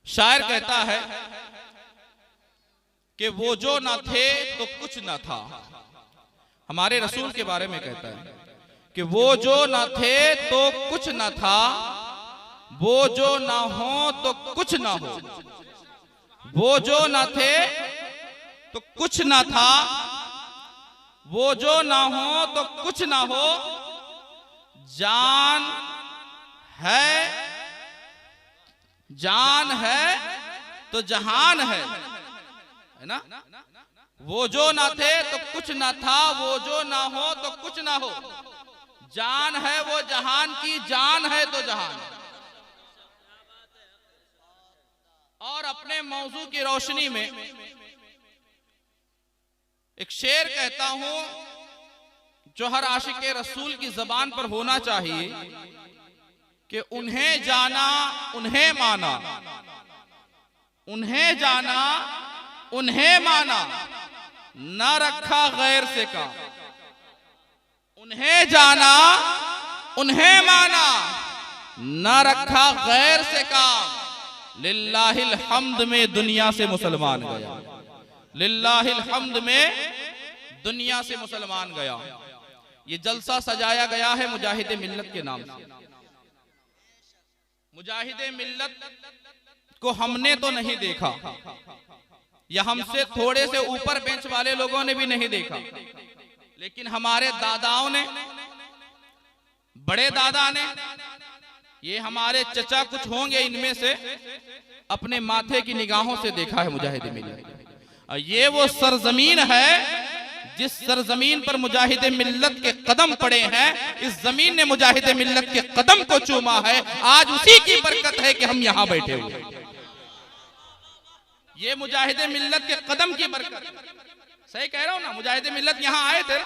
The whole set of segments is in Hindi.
शायर कहता है कि वो जो ना थे तो कुछ ना था। हमारे रसूल के बारे में कहता है कि वो जो ना थे तो कुछ ना था, वो जो ना हो तो कुछ ना हो। वो जो ना थे तो कुछ ना था, वो जो ना हो तो कुछ ना हो। जान है तो जहान है ना। वो जो ना थे तो कुछ ना था, वो जो ना हो तो कुछ ना हो। जान है वो जहान की, जान है तो जहान। और अपने मौजू की रोशनी में एक शेर कहता हूं जो हर आशिक़े रसूल की जबान पर होना चाहिए कि उन्हें जाना उन्हें माना, उन्हें जाना उन्हें माना, न रखा गैर से काम। उन्हें जाना उन्हें माना, न रखा गैर से काम। लिल्लाहिल हम्द में दुनिया से मुसलमान गया, लिल्लाहिल हम्द में दुनिया से मुसलमान गया। ये जलसा सजाया गया है मुजाहिद मिल्लत के नाम से। मुजाहिद मिल्लत को हमने तो नहीं देखा, या हमसे थोड़े से ऊपर बेंच वाले लोगों ने भी नहीं देखा, लेकिन हमारे दादाओं ने, बड़े दादा ने, ये हमारे चचा कुछ होंगे इनमें से, अपने माथे की निगाहों से देखा है मुजाहिद मिल्लत। ये वो सरजमीन है जिस सरजमीन पर मुजाहिद मिल्लत के कदम पड़े हैं। इस जमीन ने मुजाहिद मिल्लत के कदम को चूमा है। आज उसी की बरकत है कि हम यहां बैठे हुए। ये मुजाहिद मिल्लत के कदम की बरकत। सही कह रहा हूं ना, मुजाहिद मिल्लत यहां आए थे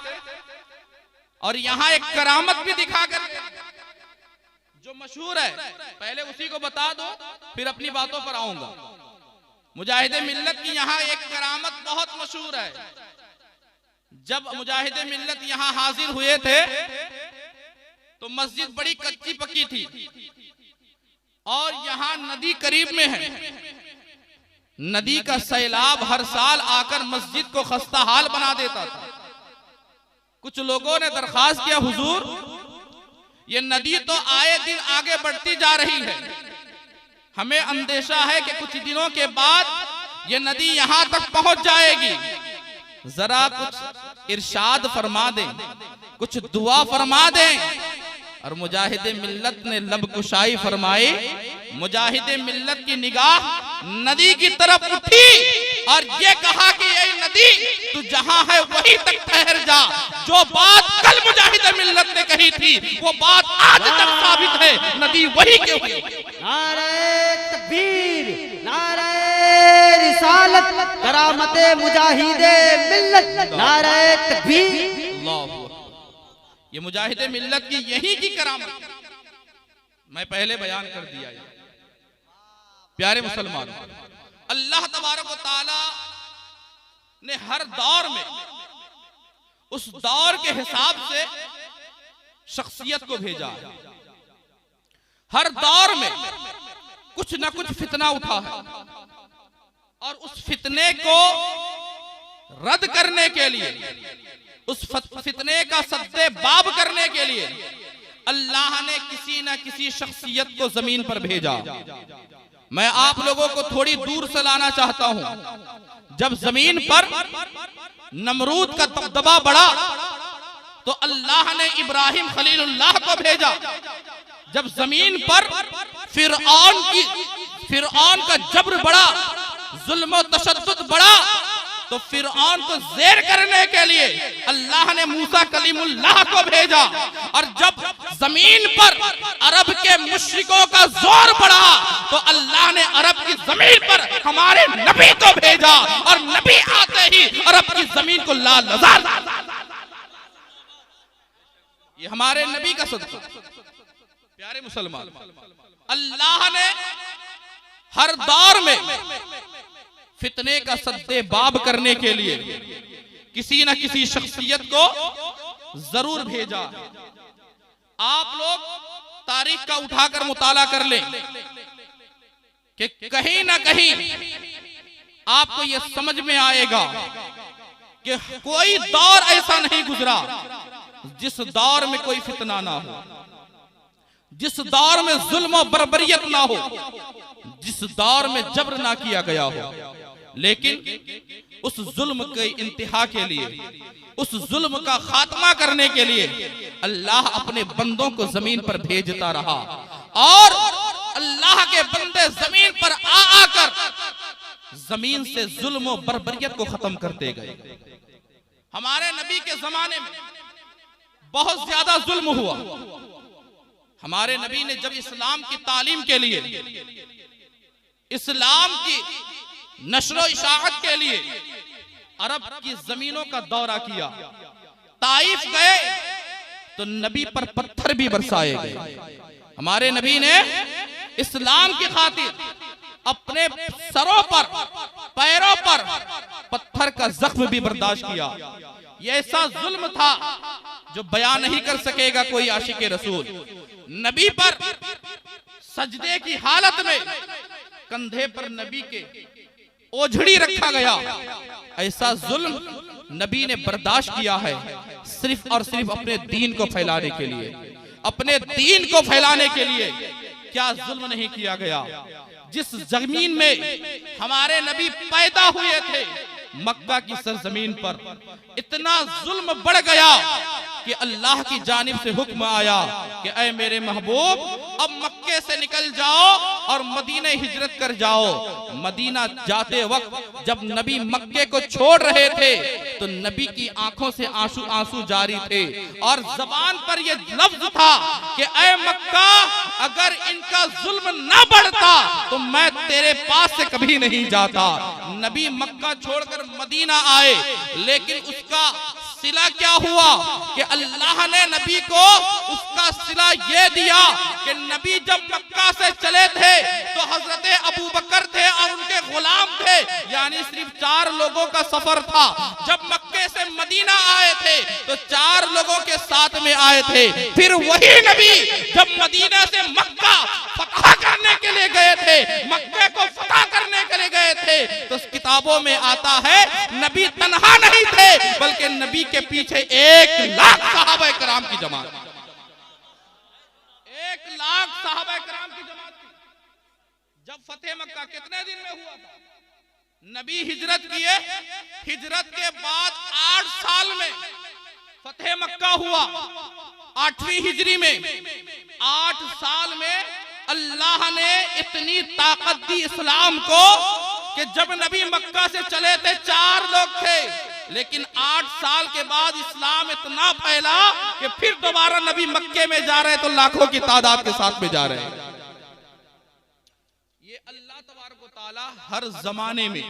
और यहां एक करामत भी दिखाकर जो मशहूर है, पहले उसी को बता दो फिर अपनी बातों पर आऊंगा। मुजाहिद मिल्लत की यहां एक करामत बहुत मशहूर है। जब मुजाहिद मिल्लत यहां हाजिर हुए थे तो मस्जिद बड़ी कच्ची पक्की थी और यहां नदी करीब में है। नदी का सैलाब हर साल आकर मस्जिद को खस्ता हाल बना देता था। कुछ लोगों ने दरखास्त किया, हुजूर ये नदी तो आए दिन आगे बढ़ती जा रही है, हमें अंदेशा है कि कुछ दिनों के बाद ये नदी यहां तक पहुंच जाएगी, जरा कुछ इरशाद फरमा दें, कुछ दुआ फरमा दें। और मुजाहिद मिल्लत ने लब कुशाई फरमाई। मुजाहिद मिल्लत की निगाह नदी की तरफ उठी और ये कहा कि ये नदी तू जहां है वहीं तक ठहर जा। जो बात कल मुजाहिद मिल्लत ने कही थी वो बात आज तक साबित है, नदी वही के वही। नारे तकबीर, नारे रिसालत, करामते मुजाहिदे मिल्लत, नारे तकबीर। अल्लाह, ये मुजाहिद मिल्लत की यही की करामत मैं पहले बयान कर दिया। प्यारे मुसलमान, अल्लाह तबारक व तआला ने हर दौर में उस दौर के हिसाब से शख्सियत को भेजा। हर दौर में कुछ ना कुछ फितना उठा है और उस फितने को रद्द करने के लिए, उस फितने का सद्दे बाब करने के लिए अल्लाह ने किसी न किसी शख्सियत को जमीन पर भेजा। मैं आप लोगों को थोड़ी दूर से लाना चाहता हूं। जब जमीन पर नमरूद का दबदबा बढ़ा तो अल्लाह ने इब्राहिम खलीलुल्लाह को भेजा। जब जमीन पर फिरऔन का जब्र बढ़ा, जुल्म और तशद्दुद बढ़ा, तो फिरऔन को ज़ेर करने के लिए अल्लाह ने मूसा कलीमुल्लाह को भेजा। और जब जमीन पर अरब के मुश्रिकों का जोर बढ़ा तो अल्लाह ने अरब की जमीन पर हमारे नबी को भेजा। और नबी आते ही अरब की जमीन को लाल लजार। ये हमारे नबी का सदका। प्यारे मुसलमान, अल्लाह ने हर दौर में फितने का सद्दे बाब करने के लिए किसी न किसी शख्सियत को जरूर भेजा। आप लोग तारीख का उठाकर मुताला कर लें। कि कहीं ना कहीं आपको यह समझ में आएगा कि कोई दौर ऐसा नहीं गुजरा जिस दौर में कोई फितना ना हो, जिस दौर में जुल्म और बर्बरियत ना हो, जिस दौर में जबर ना किया गया हो। लेकिन उस जुल्म के इंतहा के लिए, उस जुल्म का खात्मा करने के लिए अल्लाह अपने बंदों को जमीन पर भेजता रहा और अल्लाह के बंदे जमीन पर आ आकर जमीन से जुल्म और बर्बरियत को खत्म करते गए। हमारे नबी के जमाने में बहुत ज्यादा जुल्म हुआ। हमारे नबी ने जब इस्लाम की तालीम के लिए, इस्लाम की नशरो इशाअत के लिए अरब की जमीनों का दौरा किया, ताइफ गए तो नबी पर पत्थर भी बरसाए गए। हमारे नबी ने इस्लाम की खातिर अपने सरों पर, पैरों पर पत्थर का जख्म भी बर्दाश्त किया। यह ऐसा जुल्म था जो बयान नहीं कर सकेगा कोई आशिक रसूल। नबी पर सजदे की हालत में कंधे पर नबी के ओझड़ी रखा गया। ऐसा जुल्म नबी ने बर्दाश्त किया है सिर्फ और सिर्फ अपने दीन को फैलाने के लिए, अपने दीन को फैलाने के लिए। क्या जुल्म नहीं किया गया? जिस जमीन में हमारे नबी पैदा हुए थे, मक्का की सरजमीन पर इतना जुल्म बढ़ गया कि अल्लाह की जानिब से हुक्म आया कि ऐ मेरे महबूब, अब मक्के से निकल जाओ और मदीने हिजरत कर जाओ। मदीना जाते वक्त जब नबी मक्के को छोड़ रहे थे तो नबी की आंखों से आंसू आंसू जारी थे और जबान पर यह लफ्ज था कि ऐ मक्का, अगर इनका जुल्म न बढ़ता तो मैं तेरे पास से कभी नहीं जाता। नबी मक्का छोड़कर मदीना आए, लेकिन उसका सिला क्या हुआ कि अल्लाह ने नबी को उसका सिला ये दिया कि नबी जब मक्का से चले थे तो हजरत अबू बकर थे और उनके गुलाम थे, यानी सिर्फ 4 लोगों का सफर था। जब मक्के से मदीना आए थे तो 4 लोगों के साथ में आए थे। फिर वही नबी जब मदीना से मक्का फतह करने के लिए गए थे, मक्के को फतह करने के लिए गए थे, तो किताबों में आता है नबी तन्हा नहीं थे बल्कि नबी के पीछे 1 लाख सहाबा कराम की जमात, 1 लाख सहाबा कराम की जमात थी। जब फतेह मक्का कितने दिन में हुआ था? नबी हिजरत किए, हिजरत के बाद 8 साल में फतेह मक्का हुआ। 8वीं हिजरी में 8 साल में अल्लाह ने इतनी ताकत दी इस्लाम को कि जब नबी मक्का से चले थे 4 लोग थे, लेकिन 8 साल के बाद इस्लाम इतना फैला कि फिर दोबारा नबी मक्के में जा रहे तो लाखों की तादाद के साथ में जा रहे हैं। ये अल्लाह तबारक व तआला हर जमाने में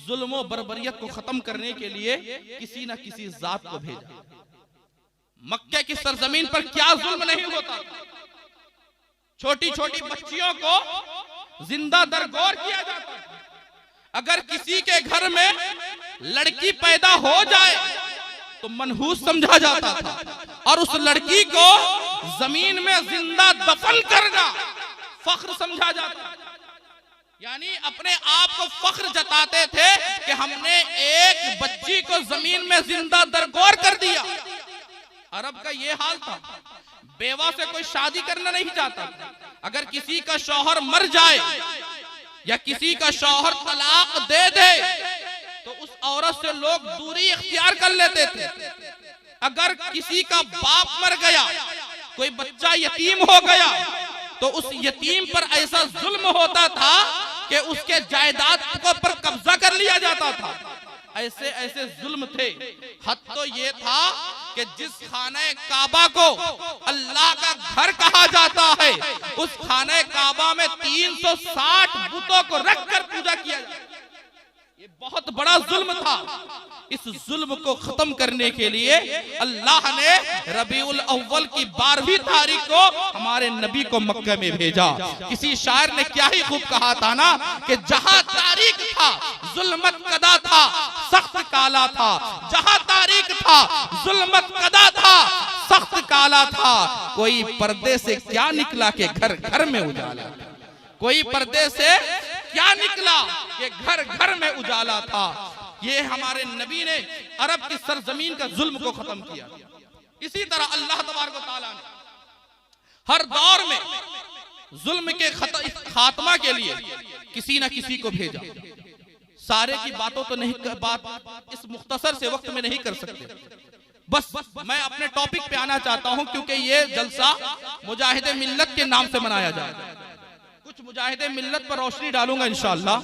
जुल्म और बर्बरियत को खत्म करने के लिए किसी न किसी जात को भेजा। मक्के की सरजमीन पर क्या जुल्म नहीं होता? छोटी छोटी बच्चियों को जिंदा दरगोर किया जाता है। अगर किसी के घर में लड़की पैदा हो जाए तो मनहूस समझा जाता था और उस लड़की को जमीन में जिंदा दफन करना फख्र समझा जाता। यानी अपने आप को फख्र जताते थे कि हमने एक बच्ची को जमीन में जिंदा दरगोर कर दिया। अरब का ये हाल था। बेवा से कोई शादी करना नहीं चाहता। अगर किसी का शौहर मर जाए या किसी का शौहर तलाक दे दे तो उस औरत से लोग दूरी इख्तियार कर लेते थे। अगर किसी का बाप मर गया, कोई बच्चा यतीम हो गया, तो उस यतीम पर ऐसा जुल्म होता था कि उसके जायदाद पर कब्जा कर लिया जाता था। ऐसे ऐसे जुल्म थे। हद तो ये था कि जिस खाने काबा को अल्लाह का घर कहा जाता है, उस खाने काबा में 360 बुतों को रखकर पूजा किया जाता। ये बहुत बड़ा जुल्म था। इस जुल्म को खत्म करने के लिए अल्लाह ने रबीउल अव्वल की 12वीं तारीख को हमारे नबी को मक्के में भेजा। किसी शायर ने क्या ही खूब कहा था ना कि जहां तारीख था जुल्मत कदा था, सख्त काला था। जहां तारीख था जुल्मत कदा था, सख्त काला था। कोई पर्दे से क्या निकला के घर घर में उजाला था। कोई पर्दे से क्या निकला कि घर घर में उजाला था। ये हमारे नबी ने अरब की सरजमीन का जुल्म को खत्म किया। इसी तरह अल्लाह तबारक व तआला ने हर दौर में जुल्म के खात्मा के लिए किसी न किसी को भेजा। सारे की बातों तो नहीं, बात इस मुख्तसर से वक्त में नहीं कर सकते। बस मैं अपने टॉपिक पे आना चाहता हूं, क्योंकि ये जलसा मुजाहिदे मिल्लत के नाम से मनाया जाए। कुछ मुजाहिदे मिल्लत पर रोशनी डालूंगा इंशाअल्लाह।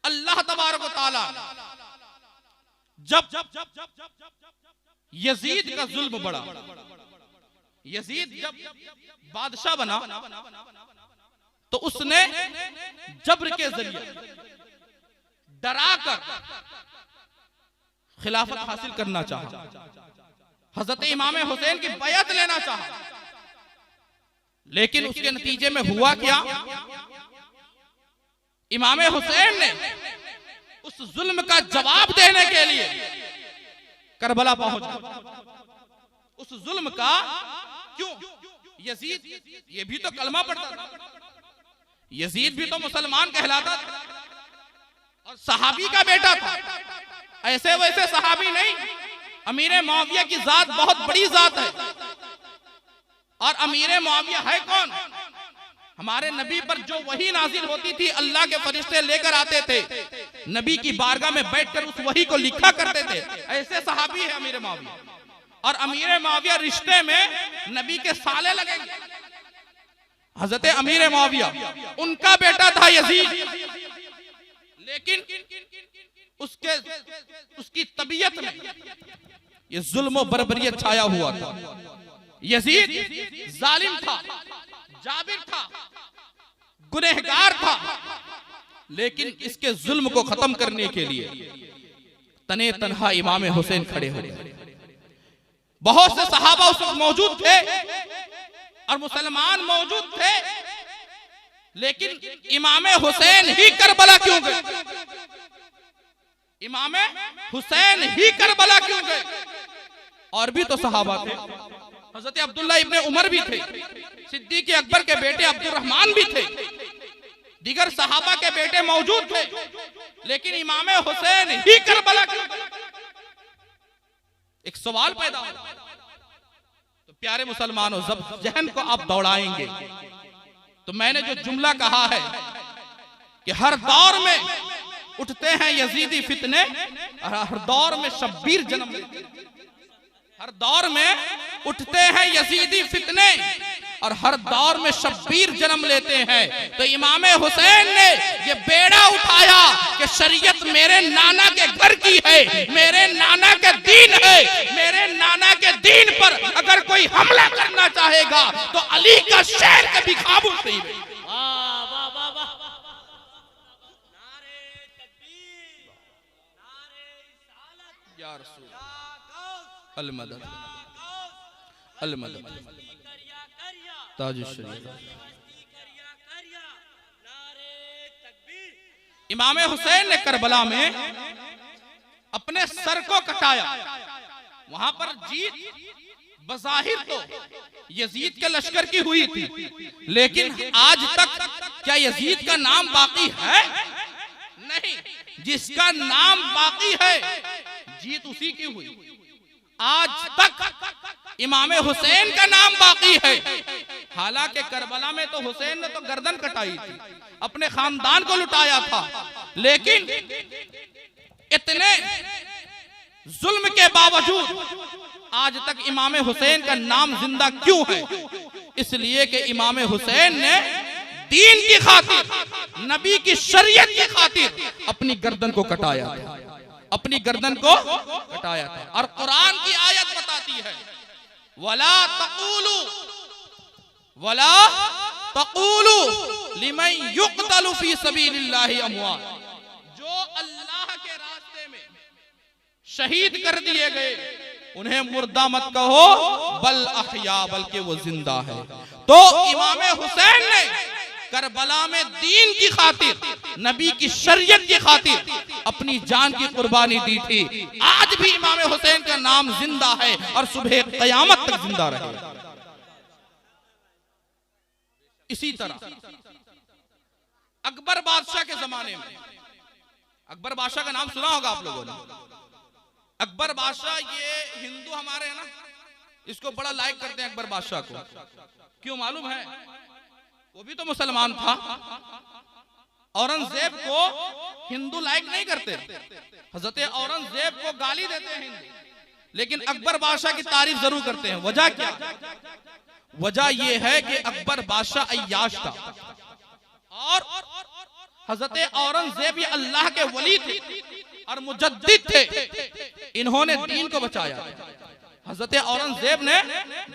अल्लाह तबारक व तआला जब यजीद का जुल्म बढ़ा, यजीद जब बादशाह बना तो उसने जब्र के जरिए डराकर खिलाफत हासिल करना चाहा। हजरत इमाम हुसैन की बैअत लेना चाहा, लेकिन उसके नतीजे में हुआ क्या? इमाम हुसैन ने उस जुल्म का जवाब देने के लिए करबला पहुंच गए। उस जुल्म का क्यों? यजीद ये भी तो कलमा पढ़ता था, यजीद भी तो मुसलमान कहलाता था और सहाबी का बेटा था। ऐसे वैसे सहाबी नहीं, अमीर मुआविया की जात बहुत बड़ी जात है। और अमीर मुआविया है कौन? हमारे नबी पर जो वही नाजिल होती थी, अल्लाह के फरिश्ते लेकर आते थे, नबी की बारगाह में बैठकर उस वही को लिखा करते थे। ऐसे सहाबी है अमीर मुआविया। और अमीर मुआविया रिश्ते में नबी के साले लगेंगे। हजरत अमीर मुआविया उनका बेटा था यजीद, लेकिन उसकी तबीयत में ये जुल्म और बर्बरियत छाया हुआ था। यजीद जालिम था, जाबिर था, गुनहगार था, लेकिन इसके जुल्म को खत्म करने के लिए तने तन्हा इमाम हुसैन खड़े हो गए। बहुत से सहाबा उस वक्त मौजूद थे और मुसलमान मौजूद थे, लेकिन इमाम हुसैन ही करबला क्यों गए? इमाम हुसैन ही करबला क्यों गए? और भी तो सहाबा थे। हजरत अब्दुल्ला इब्ने उमर भी थे, सिद्दीक अकबर के बेटे अब्दुर्रहमान भी थे, दीगर सहाबा के बेटे मौजूद थे, लेकिन इमाम हुसैन ही करबला क्यों गए? एक सवाल पैदा हो। तो प्यारे मुसलमानों, जब जहन को आप दौड़ाएंगे तो मैंने जो जुमला कहा है कि हर दौर में उठते हैं यजीदी फितने और हर दौर में शब्बीर जन्म लेते हैं। हर दौर में उठते हैं यजीदी फितने और हर दौर में शब्बीर जन्म लेते हैं। तो इमाम हुसैन ने ये बेड़ा उठाया कि शरीयत मेरे नाना के घर की है, मेरे नाना के दीन है, मेरे नाना के दीन पर अगर कोई हमला करना चाहेगा तो अली का शहर कभी खामोश नहीं रहेगा। या रसूल अल-मदद अल-मदद इमाम हुसैन ने करबला में अपने सर को कटाया। वहां पर जीत बज़ाहिर तो यजीद के लश्कर की हुई थी, लेकिन आज तक क्या यजीद का नाम बाकी है? नहीं। जिसका नाम बाकी है जीत उसी की हुई। आज तक इमाम हुसैन का नाम बाकी है। हालांकि करबला में तो हुसैन ने तो गर्दन कटाई थी, अपने खानदान को लुटाया था, लेकिन इतने जुल्म के बावजूद आज तक इमाम हुसैन का नाम जिंदा क्यों है? इसलिए कि इमाम हुसैन ने दीन की खातिर, नबी की शरीयत की खातिर अपनी गर्दन को कटाया था, अपनी गर्दन को कटाया था। और कुरान की आयत बताती है, वला तक़ूलू लिमन युक़तलु फी सबीलिल्लाहि अमवात। जो अल्लाह के रास्ते में शहीद कर दिए गए उन्हें मुर्दा मत कहो, बल अहया, बल्कि वो जिंदा है। तो इमाम हुसैन ने करबला में दीन की खातिर, नबी की शरीयत की खातिर अपनी जान की कुर्बानी दी थी। आज भी इमाम हुसैन का नाम जिंदा है और सुबह क़यामत तक जिंदा रहेगा। इसी तरह अकबर बादशाह के जमाने में, अकबर बादशाह का नाम सुना होगा आप लोगों ने। अकबर बादशाह ये हिंदू हमारे हैं ना, इसको बड़ा लाइक करते हैं अकबर बादशाह को। क्यों मालूम है? वो भी तो मुसलमान था। औरंगजेब को हिंदू लाइक नहीं करते, हजरत औरंगजेब को गाली देते हैं हिंदू, लेकिन अकबर बादशाह की तारीफ जरूर करते हैं। वजह क्या? वजह यह है कि अकबर बादशाह अय्याश था और हजरत औरंगजेब ये अल्लाह के वली थे और मुजद्दिद थे। इन्होंने दीन को बचाया, हजरत औरंगजेब ने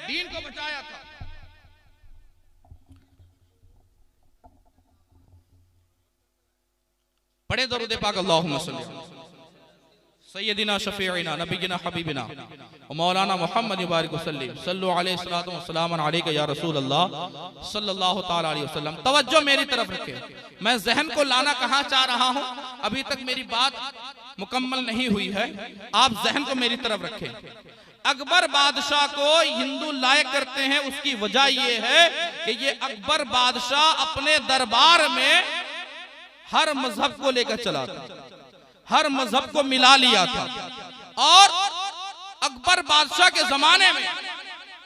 दीन को बचाया था। पढ़े दरूद पाक अल्लाहुम्मा सल्ली सय्यदिना शफीइना नबीना हबीबिना व मौलाना मुहम्मद मुबारक वसल्लम सल्लु अलैहि सल्लतु व सलामन अलैका या रसूल अल्लाह सल्लल्लाहु तआला अलैहि वसल्लम। तवज्जो मेरी तरफ रखें, मैं जहन को लाना कहां चाह रहा हूं, अभी तक मेरी बात मुकम्मल नहीं हुई है, आप जहन को मेरी तरफ रखें। अकबर बादशाह को हिंदू लायक करते हैं, उसकी वजह यह है कि ये अकबर बादशाह अपने दरबार में हर मजहब को लेकर चला था, हर मजहब को मिला लिया था। और अकबर बादशाह के जमाने में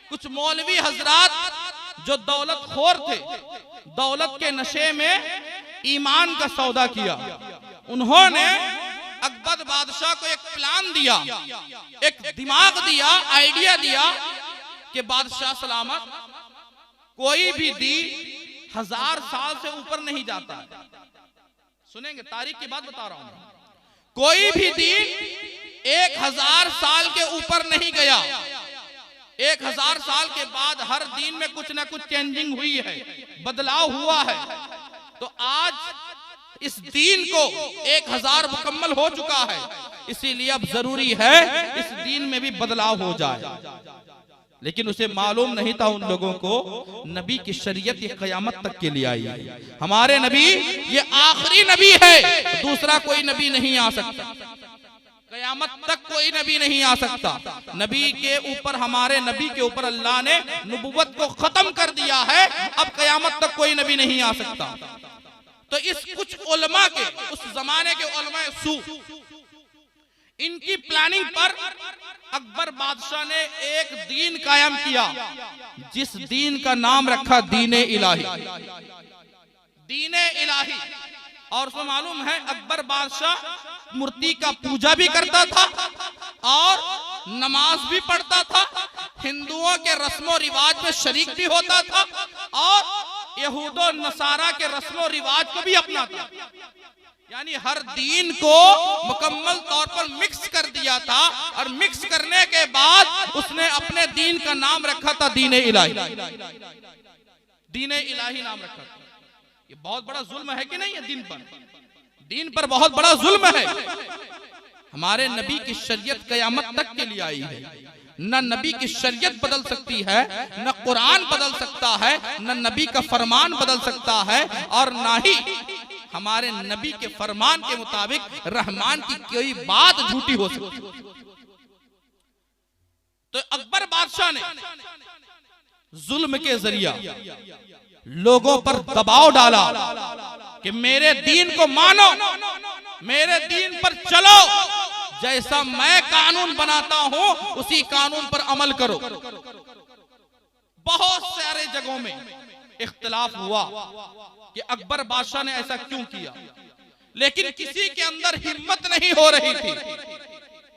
कुछ मौलवी हजरात जो दौलत खोर थे, दौलत के नशे में ईमान का सौदा किया, उन्होंने अकबर बादशाह को एक प्लान दिया, एक दिमाग दिया, आइडिया दिया कि बादशाह सलामत, कोई भी दीन 1000 साल से ऊपर नहीं जाता है। सुनेंगे, तारीख की बात बता रहा हूं। कोई भी दीन 1000 साल के ऊपर नहीं गया। 1000 साल के बाद हर दीन में कुछ ना कुछ चेंजिंग हुई है, बदलाव हुआ है। तो आज इस दीन को 1000 मुकम्मल हो चुका है, इसीलिए अब जरूरी है इस दीन में भी बदलाव हो जाए। लेकिन उसे मालूम नहीं था उन लोगों को नबी की शरीयत ये कयामत तक के लिए आई है। हमारे नबी ये आखिरी नबी है, दूसरा कोई नबी नहीं आ सकता, कयामत तक कोई नबी नहीं आ सकता। नबी के ऊपर, हमारे नबी के ऊपर अल्लाह ने नबुव्वत को खत्म कर दिया है, अब कयामत तक कोई नबी नहीं आ सकता। तो इस कुछ उलमा के, उस जमाने के उलमा सू, इनकी प्लानिंग पर अकबर बादशाह ने एक दीन कायम किया, जिस दीन का नाम रखा दीने इलाही, दीने इलाही। और उसमें मालूम है अकबर बादशाह मूर्ति का पूजा भी करता था और नमाज भी पढ़ता था, हिंदुओं के रस्मों रिवाज में शरीक भी होता था और यहूदो नसारा के रस्मों रिवाज को भी अपनाता। यानी हर दीन को मुकम्मल तौर पर मिक्स कर दिया था, और मिक्स करने के बाद उसने अपने दीन का नाम रखा था दीने इलाही, दीने इलाही नाम रखा था। ये बहुत बड़ा जुल्म है कि नहीं है? दीन पर बहुत बड़ा जुल्म है। हमारे नबी की शरीयत कयामत तक के लिए आई है, न नबी की शरीयत बदल सकती है, न कुरान बदल सकता है, न नबी का फरमान बदल सकता है, और ना ही हमारे नबी के फरमान के मुताबिक रहमान की कोई बात झूठी हो सकती। तो अकबर बादशाह ने जुल्म के जरिया लोगों पर दबाव डाला कि मेरे दीन को मानो, मेरे दीन पर चलो, जैसा मैं कानून बनाता हूं उसी कानून पर अमल करो। बहुत सारे जगहों में इख्तिलाफ हुआ कि अकबर बादशाह ने ऐसा क्यों किया, लेकिन किसी के अंदर हिम्मत नहीं हो रही थी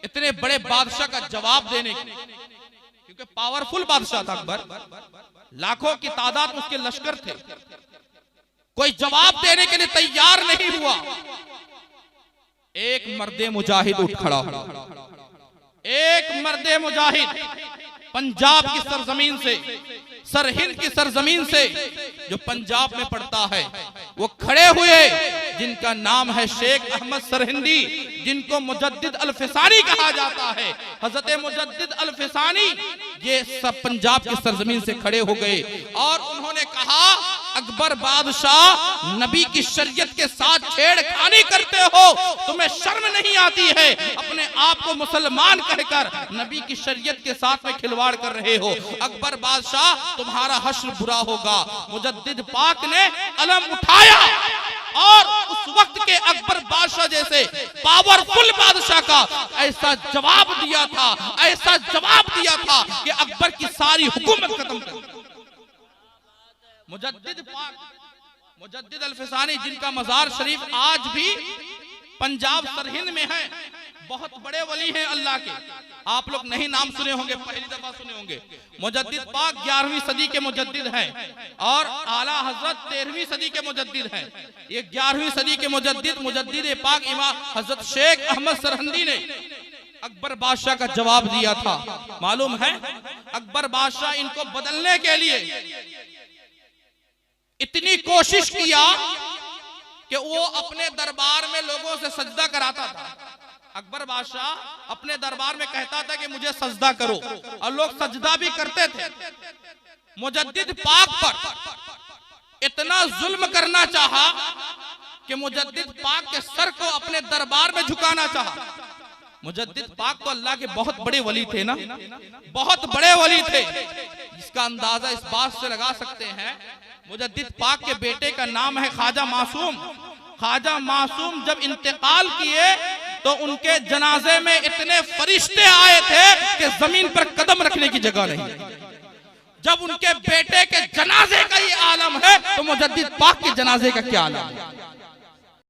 इतने बड़े बादशाह का जवाब देने की, क्योंकि पावरफुल बादशाह था अकबर, लाखों की तादाद में उसके लश्कर थे, कोई जवाब देने के लिए तैयार नहीं हुआ। एक मर्दे मुजाहिद उठ खड़ा हुआ, एक मर्दे मुजाहिद पंजाब की सरजमीन से, सरहिंद की सरजमीन से, जो पंजाब में पड़ता है, वो खड़े हुए, जिनका नाम है शेख अहमद सरहिंदी, जिनको मुजद्दिद अल-फिसानी कहा जाता है। हजरत मुजद्दिद अल-फिसानी ये सब पंजाब की सरजमीन से खड़े हो गए और उन्होंने कहा अकबर बादशाह नबी की शरीयत के साथ छेड़खानी करते हो, तुम्हें शर्म नहीं आती है? अपने आप को मुसलमान कहकर नबी की शरीयत के साथ में खिलवाड़ कर रहे हो। अकबर बादशाह तुम्हारा हश्र बुरा होगा। मुजद्दिद पाक ने अलम उठाया और उस वक्त के अकबर बादशाह जैसे पावरफुल बादशाह का ऐसा जवाब दिया था, ऐसा जवाब दिया था कि अकबर की सारी हुकूमत खत्म कर दी। मुजद्दिद पाक, मुजद्दिद अल-फिसानी, जिनका मजार शरीफ आज भी पंजाब सरहिंद में है, बहुत बड़े वली हैं अल्लाह के। आप लोग नहीं नाम सुने होंगे, पहली दफा सुने होंगे। मुजद्दिद पाक 11वीं सदी के मुजद्दिद हैं और आला हजरत 13वीं सदी के मुजद्दिद हैं। ये 11वीं सदी के मुजद्दिद पाक इमाम हजरत शेख अहमद सरहंदी ने अकबर बादशाह का जवाब दिया था। मालूम है अकबर बादशाह इनको बदलने के लिए इतनी कोशिश किया कि वो अपने दरबार में लोगों से सजदा कराता था। अकबर बादशाह अपने दरबार में कहता था कि मुझे सजदा करो, और लोग सजदा भी करते थे। मुजद्दिद पाक पर इतना जुल्म करना चाहा कि मुजद्दिद पाक के सर को अपने दरबार में झुकाना चाहा। मुजद्दिद पाक तो अल्लाह के बहुत बड़े वली थे ना, बहुत बड़े वली थे। इसका अंदाजा इस बात से लगा सकते हैं, मुजद्दिद पाक के बेटे का नाम है ख्वाजा मासूम। ख्वाजा मासूम जब इंतकाल किए तो उनके जनाजे में इतने फरिश्ते आए थे कि जमीन पर कदम रखने की जगह नहीं। जब उनके बेटे के जनाजे का ये आलम है तो मुजद्दिद पाक के जनाजे का क्या आलम है?